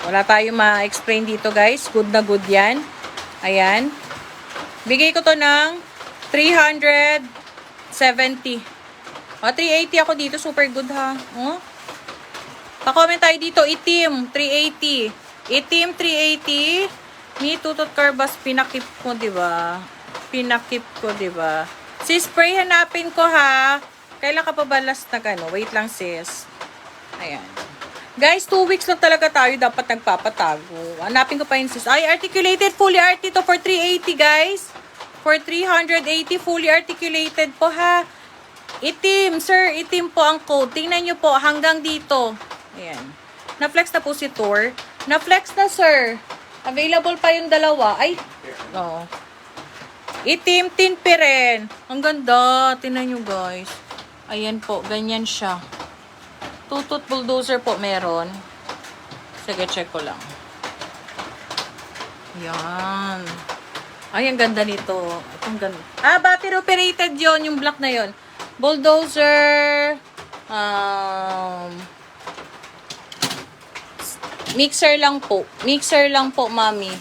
Wala tayong ma-explain dito, guys. Good na good yan. Ayan. Bigay ko to ng 370. O, 380 ako dito. Super good, ha? O? Pa-comment tayo dito. Itim, 380. Itim, 380. Me, tutot karbas, pinakip ko, diba? Pinakip ko, diba? Sis, spray hanapin ko, ha? Kailan ka pa ba last na gano? Wait lang, sis. Ayan. Guys, 2 weeks lang talaga tayo dapat nagpapatago. Hanapin ko pa yun, sis. Ay, articulated, fully art ito for 380, guys. For 380, fully articulated po, ha. Itim, sir. Itim po ang code. Tingnan nyo po, hanggang dito. Ayan. Na-flex na po si Tor. Na-flex na, sir. Available pa yung dalawa. Ay, no. Itim, tinpi rin. Ang ganda. Tingnan nyo, guys. Ayan po, ganyan siya. Tutut bulldozer po meron. Sige, check ko lang. Yan. Ay, ang ganda nito. Itong ganda. Ah, battery operated yon, yung black na yon. Bulldozer. Mixer lang po. Mixer lang po, mami.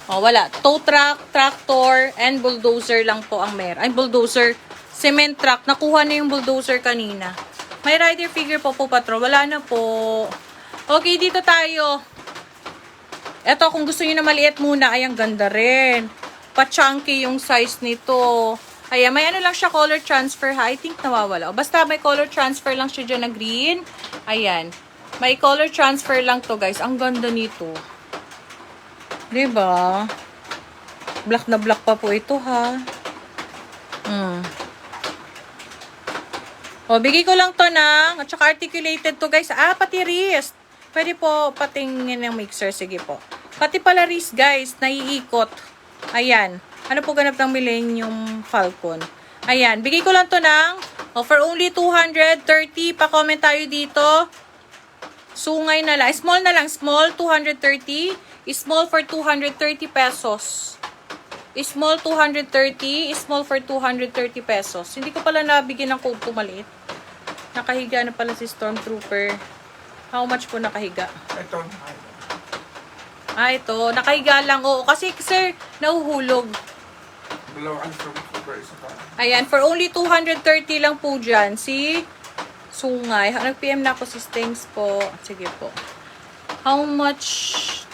Oh, wala. Tow truck, tractor, and bulldozer lang po ang meron. Ay, bulldozer. Cement truck. Nakuha na yung bulldozer kanina. May rider figure po po, patrol. Wala na po. Okay, dito tayo. Eto, kung gusto niyo na maliit muna, ay ang ganda rin. Pa-chunky yung size nito. Ayan, may ano lang siya, color transfer ha. I think nawawala. O, basta may color transfer lang siya dyan na green. Ayan. May color transfer lang to, guys. Ang ganda nito. Diba? Black na black pa po ito, ha. O, bigay ko lang to ng, at saka articulated to, guys. Ah, pati wrist. Pwede po patingin ng mixer. Sige po. Pati pala wrist, guys. Naiikot. Ayan. Ano po ganap ng Millennium Falcon? Ayan. Bigay ko lang to ng, for only 230. Pa-comment tayo dito. Sungay na lang. Small na lang. Small, 230. Small for 230 pesos. Small 230, small for 230 pesos. Hindi ko pala nabigyan ng code ko maliit. Nakahiga na pala si Stormtrooper. How much po nakahiga? Ito. Ah, ito. Nakahiga lang. Oo, kasi sir, nahuhulog. Dalawang Stormtrooper, isa pa. Ayan, for only 230 lang po dyan. Si Sungay. Nag-PM na ako si Stings po. Sige po. How much?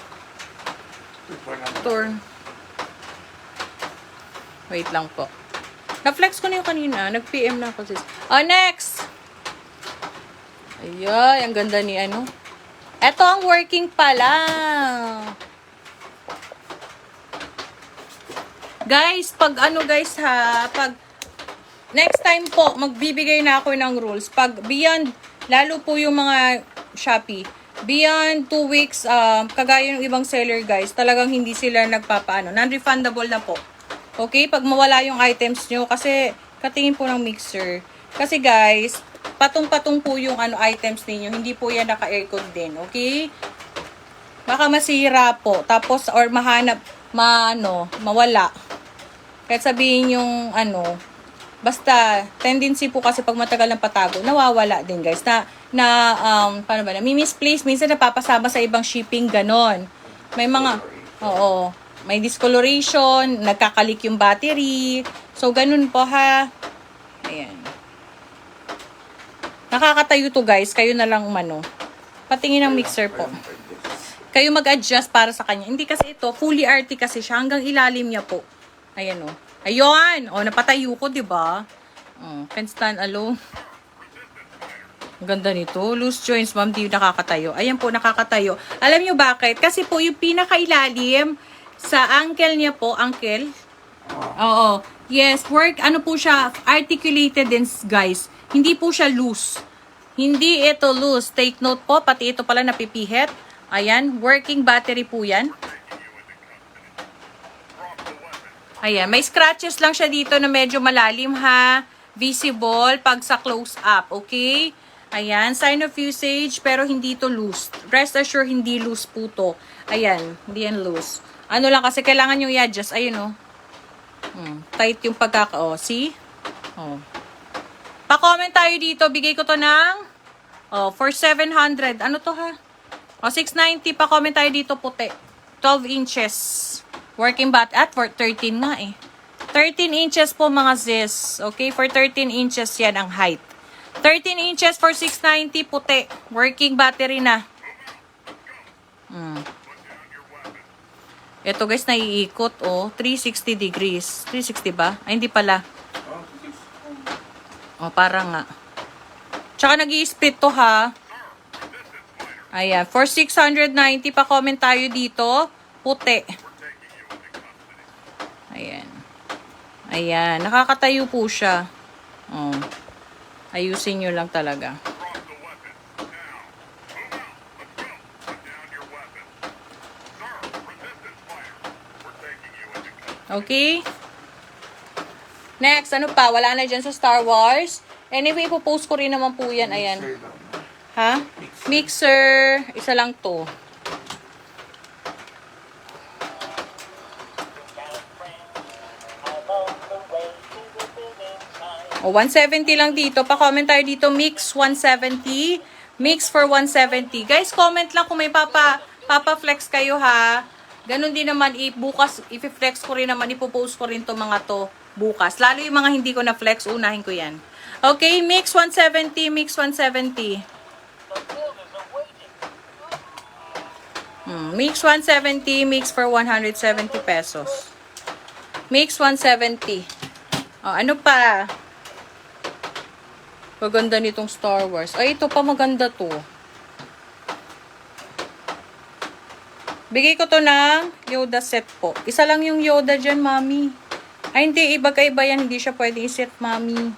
Turn. Wait lang po. Na-flex ko na yung kanina. Nag-PM na ako, sis. Oh, next! Ay, ang ganda ni ano. Ito ang working pala. Guys, pag ano guys ha, pag next time po, magbibigay na ako ng rules. Pag beyond, lalo po yung mga Shopee, beyond 2 weeks, kagaya ng ibang seller guys, talagang hindi sila nagpapaano. Non-refundable na po. Okay, pag mawala yung items nyo, kasi katingin po ng mixer. Kasi guys, patong-patong po yung items ninyo. Hindi po yan naka-aircon din, okay? Baka masira po. Tapos, or mahanap, mawala. Kahit sabihin yung basta, tendency po kasi pag matagal ng patago, nawawala din guys. Paano ba misplace, minsan napapasama sa ibang shipping, ganon. May mga, oo. May discoloration, nagkakalik yung battery. So, ganun po ha. Ayan. Nakakatayo to guys. Kayo na lang patingin ng mixer po. Kayo mag-adjust para sa kanya. Hindi kasi ito, fully arty kasi siya. Hanggang ilalim niya po. Ayan o. Ayun! O, napatayo ko, diba? Can stand alone. Ang ganda nito. Loose joints, ma'am, di nakakatayo. Ayan po, nakakatayo. Alam nyo bakit? Kasi po, yung pinakailalim, sa ankle niya po, ankle. Oo. Yes, ano po siya, articulated din, guys. Hindi po siya loose. Hindi ito loose. Take note po, pati ito pala napipihit. Ayan, working battery po yan. Ayan, may scratches lang siya dito na medyo malalim ha. Visible pag sa close up, okay? Ayan, sign of usage pero hindi to loose. Rest assured, hindi loose po to. Ayan, hindi yan loose. Ano lang kasi kailangan nyo i-adjust. Ayun tight yung see? Pa-comment tayo dito. Bigay ko to ng for 700. Ano to ha? O, 690 pa. Comment tayo dito puti. 12 inches. Working bat at for 13 nga eh. 13 inches po mga sis. Okay, for 13 inches yan ang height. 13 inches for 690 puti. Working battery na. Ito guys, naiikot oh. 360 degrees. 360 ba? Ay, hindi pala. Oh, parang nga. Tsaka nag-i-split to ha. Ayan. For 690 pa comment tayo dito. Puti. Ayan. Ayan. Nakakatayo po siya. Oh. Ayusin nyo lang talaga. Okay? Next, ano pa? Wala na dyan sa Star Wars. Anyway, ipopost ko rin naman po yan. Ayan. Ha? Mixer. Isa lang to. O, 170 lang dito. Pa-comment tayo dito. Mix 170. Mix for 170. Guys, comment lang kung may papa-flex kayo ha. Ganon din naman, bukas, i-flex ko rin naman, ipopost ko rin to mga to bukas. Lalo yung mga hindi ko na flex, unahin ko yan. Okay, mix 170, mix 170. Mix 170, mix for 170 pesos. Mix 170. Oh, ano pa? Maganda nitong Star Wars. Ay, ito pa maganda to. Bigay ko to ng Yoda set po. Isa lang yung Yoda dyan, mami. Ay, hindi. Iba-iba yan. Hindi siya pwede i-set, mami.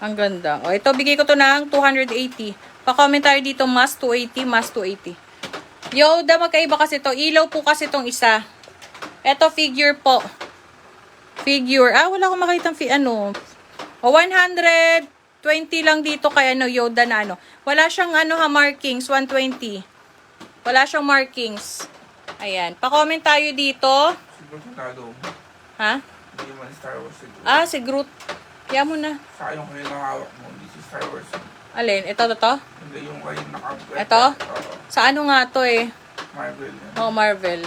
Ang ganda. O, ito, bigay ko to ng 280. Pa-comment tayo dito, mas 280, mas 280. Yoda, magkaiba kasi to. Ilaw po kasi tong isa. Ito, figure po. Figure. Ah, wala akong makitang ano. O, 120 lang dito kay ano, Yoda na ano. Wala siyang ano ha, markings, 120. Wala siyang markings. Ayan. Pa-comment tayo dito. Ha? Hindi man Star Wars siguro. Ah, si Groot. Kaya mo na. Saka yung kayo nakawak mo, hindi si Star Wars. Alin? Ito, to? Hindi yung kayo nakawak. Ito? Sa ano nga to eh? Marvel. Oh, Marvel.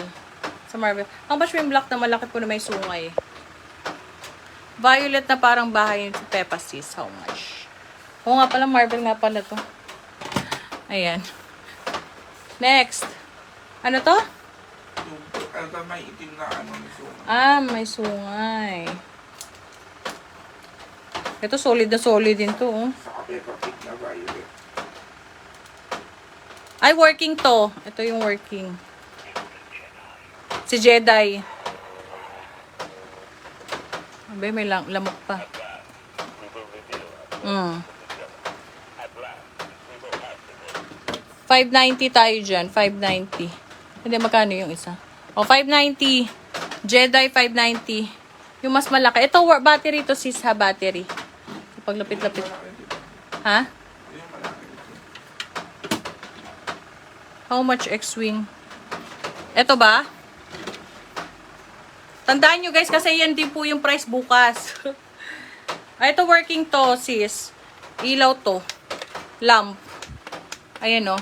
Sa Marvel. Ang ba yung black na malaki po na may sungay? Violet na parang bahay yung Peppa Sis. How much? Oo nga pala, Marvel nga pala to. Ayan. Next. Ano to? Yung may itim na ano, may sungay. Ah, may sungay. Ito solid na solid din to. Oh. Saka Peppa Pig na violet. Ay, working to. Ito yung working. Si Jedi. Abay, may lamok pa. 590 tayo dyan. 590. Hindi, magkano yung isa? O, 590. Jedi 590. Yung mas malaki. Ito, battery to sis ha, battery. Paglapit-lapit. Ha? How much X-Wing? Ito ba? Tandaan nyo guys, kasi yan din po yung price bukas. Ay, ito working to sis. Ilaw to. Lamp. Ayan o.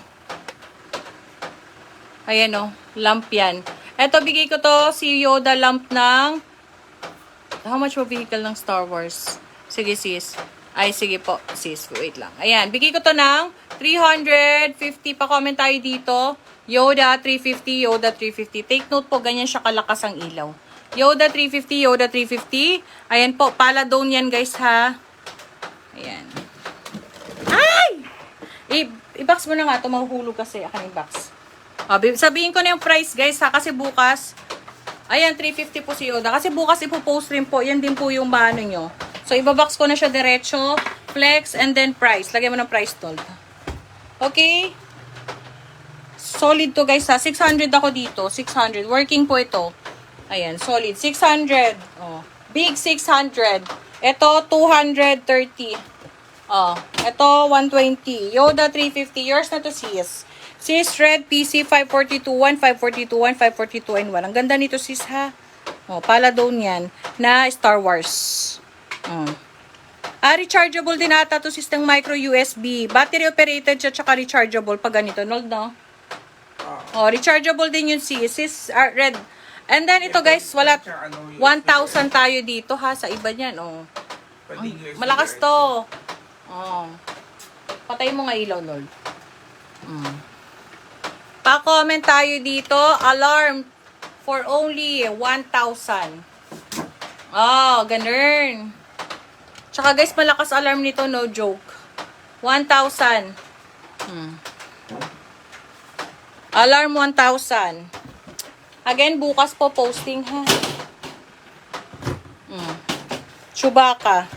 Ayan o. Lamp yan. Ito, bigay ko to si Yoda lamp ng... How much po vehicle ng Star Wars? Sige sis. Ay, sige po sis. Wait lang. Ayan. Bigay ko to ng 350. Pa-comment tayo dito. Yoda 350. Yoda 350. Take note po, ganyan siya kalakas ang ilaw. Yoda 350. Yoda 350. Ayan po. Paladone yan guys ha. Ayan. Ay! I-box mo na nga ito. Mahuhulog kasi. Akin yung box. Sabihin ko na yung price guys ha. Kasi bukas. Ayan, 350 po si Yoda. Kasi bukas ipopost rin po. Yan din po yung maano nyo. So, ibabox ko na siya diretso. Flex and then price. Lagyan mo ng price told. Okay? Solid to guys ha. 600 ako dito. 600. Working po ito. Ayan, solid. 600. Oh. Big 600. Ito, 230. Oh. Ito, 120. Yoda, 350. Yours na to sis. Sis, red PC, 542.1, 542.1, 542.1. Ang ganda nito sis ha. Oh, Paladone yan. Na Star Wars. Oh. Rechargeable din ata to sis ng micro USB. Battery operated siya, tsaka rechargeable pag ganito. No? Oh, rechargeable din yung sis red. And then ito guys, wala 1,000 tayo dito ha sa iba niyan. Oh. Malakas to. Oh. Patay mo nga ilaw, Lord. Pa-comment tayo dito. Alarm for only 1,000. Oh, ganun. Tsaka guys, malakas alarm nito, no joke. 1,000. Alarm 1,000. Again, bukas po posting ha. Chewbacca.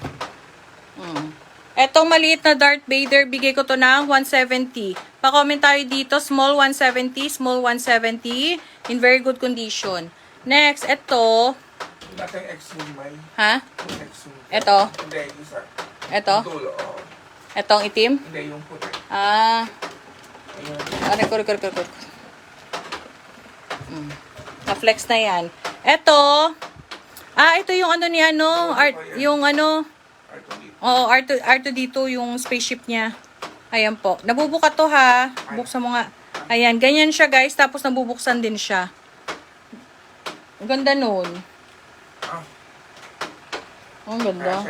Etong maliit na Darth Vader, bigay ko to ng 170. Pa-comment tayo dito, small 170, small 170. In very good condition. Next, eto. Natin X-Zoom may. Ha? X-Zoom. Eto. Hindi, isa. Eto. Dulo, oo. Etong itim. Hindi, yung puti. Ah. Ayun. Record. Na-flex na yan. Eto. Ito yung ano ni ano. Yung ano. Oo, R2 dito yung spaceship niya. Ayan po. Nabubuka to ha. Buksan mo nga. Ayan, ganyan siya guys. Tapos nabubuksan din siya. Ang ganda nun. Ang ganda.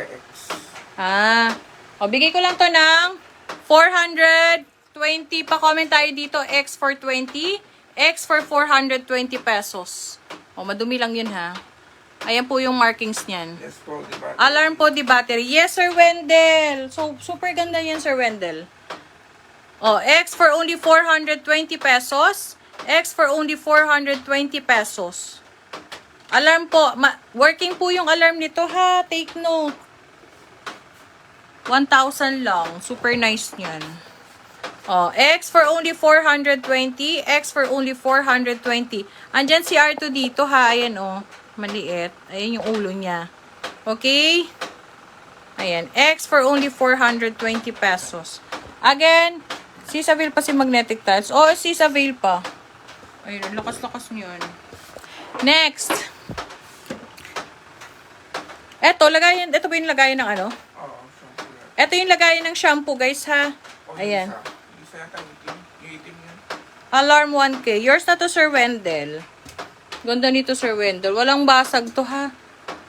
Bigay ko lang to ng 420. Pa-comment tayo dito. X for 20. X for 420 pesos. Madumi lang yun ha. Ayan po yung markings niyan. Yes po, di battery. Alarm po, di battery. Yes, Sir Wendell. So, super ganda yan, Sir Wendell. X for only 420 pesos. X for only 420 pesos. Alarm po. Working po yung alarm nito, ha. Take note. 1,000 lang. Super nice niyan. X for only 420. X for only 420. Andyan si R2 dito, ha. Ayan, maliit. Ayan yung ulo niya. Okay? Ayan. X for only 420 pesos. Again, Sisaville pa si magnetic tiles. Sisaville pa. Ayun, lakas-lakas niyan. Next. Ito ba yung lagayan ng ano? Ito yung lagayan ng shampoo, guys, ha? Ayan. Alarm 1K. Yours na to, Sir Wendell. Ganda nito, Sir Wendell. Walang basag to, ha?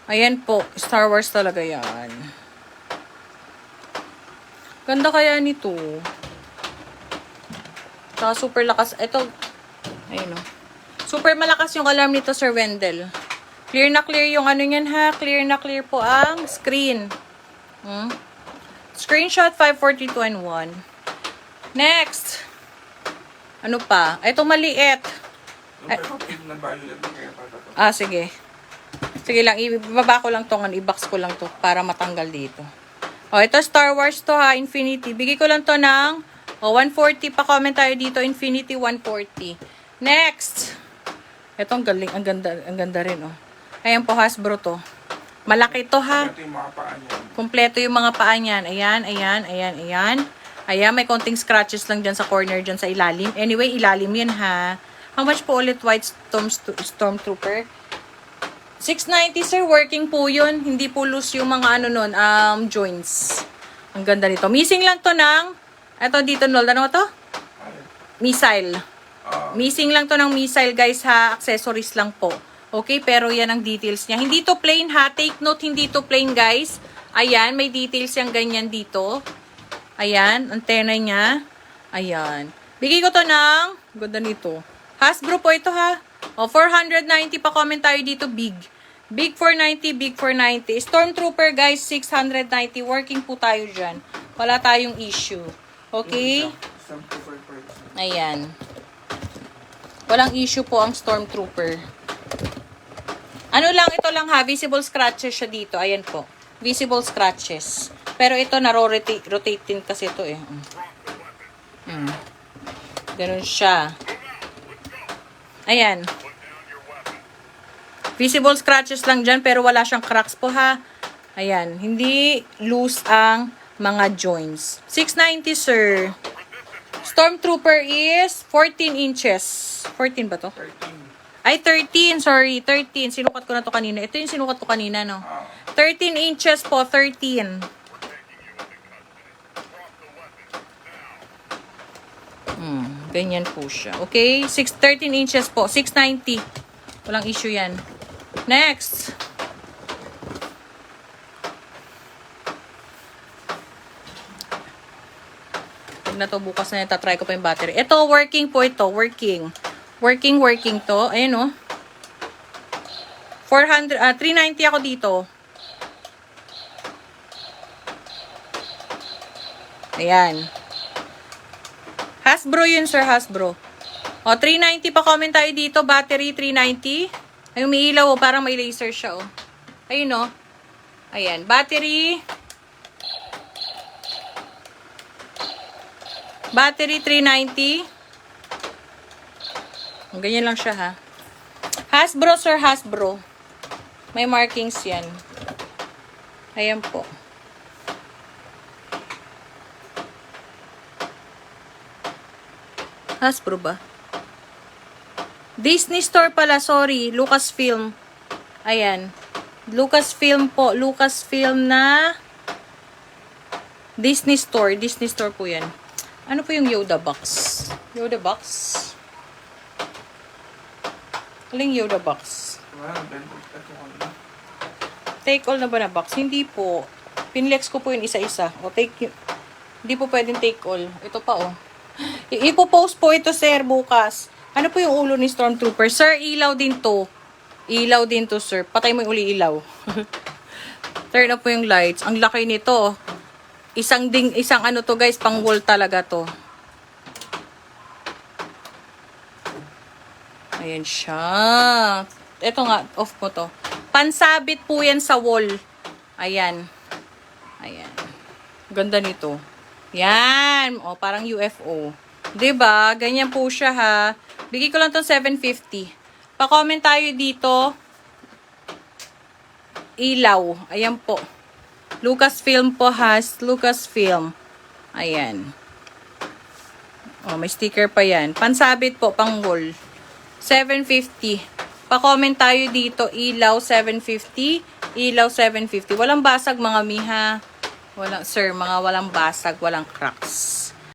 Ayan po. Star Wars talaga yan. Ganda kaya nito. Saka super lakas. Ito. Ayun, super malakas yung alarm nito, Sir Wendell. Clear na clear yung ano yan, ha? Clear na clear po ang screen. Screenshot 542 and 1. Next. Ano pa? Ito maliit. Sige. Sige lang, ibaba ko lang to, i-box ko lang to para matanggal dito. Ito Star Wars to ha, Infinity. Bigay ko lang to ng 140. Pa-comment tayo dito, Infinity 140. Next. Ito ang galing, ang ganda rin Ayan po, Hasbro to. Malaki to ha. Kompleto yung mga paa niyan. Ayan, may konting scratches lang dyan sa corner, dyan sa ilalim. Anyway, ilalim yan ha. How much po ulit white Stormtrooper? 690 sir, working po yun. Hindi po loose yung mga joints. Ang ganda nito. Missing lang to ng, eto dito Nold, ano to? Missile. Missing lang to ng missile guys ha. Accessories lang po. Okay, pero yan ang details niya. Hindi to plain ha. Take note, hindi to plain guys. Ayan, may details yung ganyan dito. Ayan, antena niya. Ayan. Bigay ko to ng, ganda nito. Hasbro po ito ha. 490 pa comment tayo dito, big. Big 490, big 490. Stormtrooper guys, 690. Working po tayo dyan. Wala tayong issue. Okay? Ayan. Walang issue po ang Stormtrooper. Ano lang, ito lang ha. Visible scratches siya dito. Ayan po. Visible scratches. Pero ito, rotate din kasi ito eh. Ganun siya. Ayan. Visible scratches lang dyan, pero wala siyang cracks po ha. Ayan. Hindi loose ang mga joints. 690 sir. Stormtrooper is 14 inches. 14 ba to? 13. 13. Sorry. 13. Sinukat ko na to kanina. Ito yung sinukat ko kanina, no? 13 inches po. 13. Ganyan po siya. Okay? 13 inches po. 690. Walang issue yan. Next. Pag na to, bukas na yan, tatry ko pa yung battery. Ito, working po ito. Working. Working to. Ayan o. 390 ako dito. Ayan. Hasbro yun, sir. Hasbro. O, 390 pa comment tayo dito. Battery, 390. Ay, umiilaw, oh. Parang may laser siya, oh. Ayun, oh. Ayan. Battery. Battery, 390. Ganyan lang siya, ha. Hasbro, sir. Hasbro. May markings yan. Ayan po. Hasbro ba? Disney Store pala, sorry. Lucasfilm. Ayan. Lucasfilm po. Lucasfilm na Disney Store. Disney Store po yan. Ano po yung Yoda box? Yoda box? Aling Yoda box? Take all na ba na box? Hindi po. Pinlex ko po yun isa-isa. O take yun. Hindi po pwedeng take all. Ito pa, oh. Ipopost po ito, sir, bukas. Ano po yung ulo ni Stormtrooper? Sir, ilaw din to. Ilaw din to, sir. Patay mo yung uli ilaw. Turn up po yung lights. Ang laki nito. Isang ano to, guys, pang wall talaga to. Ayan siya. Ito nga, off mo to. Pansabit po yan sa wall. Ayan. Ayan. Ganda nito. Yan. O, parang UFO. 'Di ba? Ganyan po siya, ha. Bigay ko lang tong 750. Pa-comment tayo dito. Ilaw. Ayan po. Lucasfilm po has. Lucasfilm. Ayan. O, may sticker pa yan. Pansabit po, pang wall. 750. Pa-comment tayo dito. Ilaw, 750. Ilaw, 750. Walang basag, mga miha. Walang, sir, mga walang basag, walang cracks.